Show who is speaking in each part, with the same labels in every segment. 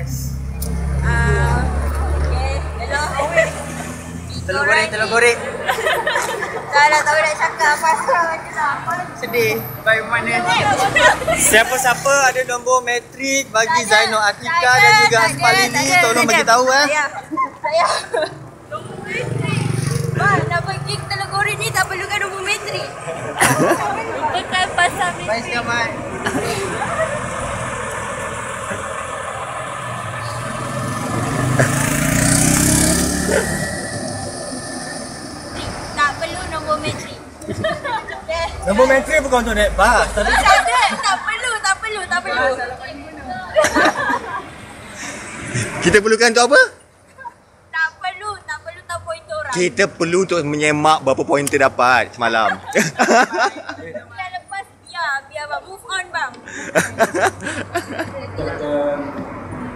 Speaker 1: Okay, hello.
Speaker 2: Telur goreng.
Speaker 1: Dah tahu nak cakap pasal je lah.
Speaker 2: Sedih. Bagaimana? Siapa-siapa ada nombor matrik bagi Zainul Atika dan juga Aspalini, tolong bagi tahu
Speaker 1: Saya. Nombor matrik. Nak pergi telur goreng ni tak perlukan nombor matrik. Bukan pasal matrik.
Speaker 2: Baik selamat.
Speaker 1: Tak perlu nombor matrik.
Speaker 2: Nombor matrik bukan untuk naik bas.
Speaker 1: Tak perlu.
Speaker 2: Kita perlukan untuk apa?
Speaker 1: Tak perlu tahu pointer orang.
Speaker 2: Kita perlu untuk menyemak berapa poin terdapat semalam.
Speaker 1: Bulan lepas biar bang move on bang.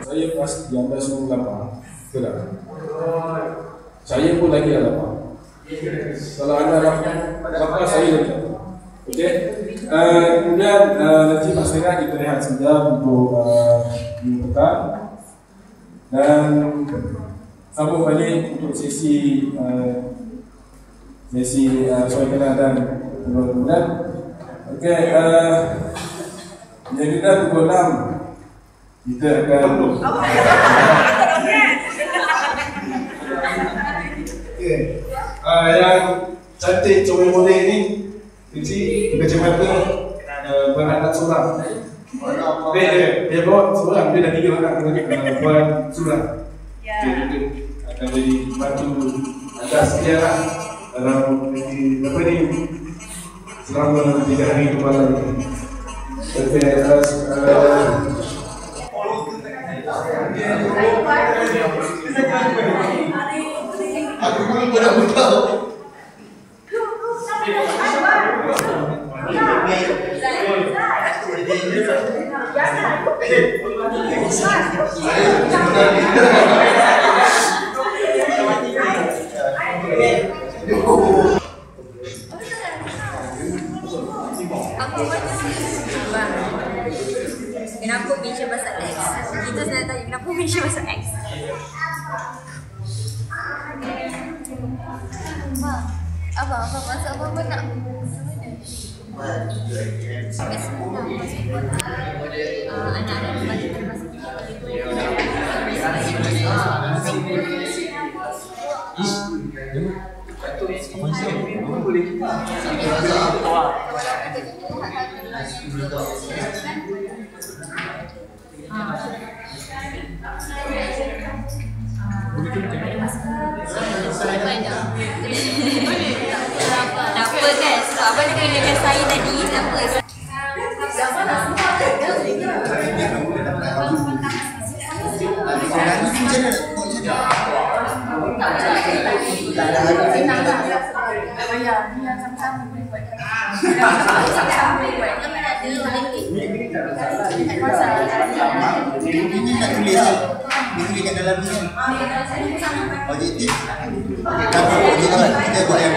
Speaker 3: Saya pas 1998. Betul tak? Saya pun lagi ada lapar. Kalau anda lapar, saya lagi lapar. Okey. Kemudian nanti Pak Sera kita rehat sekejap untuk minggu petang. Dan sambung balik untuk sesi soal kenal dan kemudian. Okey. Jadi dah pukul 6 kita akan yang cantik comel molek ni kecil kacamata beranak seorang. Dia bawa seorang, dia dah 3 anak buat surah. Dia akan jadi bantu atas sejarah dalam apa ni selama 3 hari kepala ni. Tapi atas aku pun budak-budak.
Speaker 1: Kenapa mention pasal X? Kita senang tanya kenapa mention pasal X? Abang masa abang nak sampai semua anak-anak baca termasuk tak apa kan? Sebab abang nak dengan saya tadi, tak apa.
Speaker 4: Ini nak tulis kat dalam ni. Objektif. Kita buat yang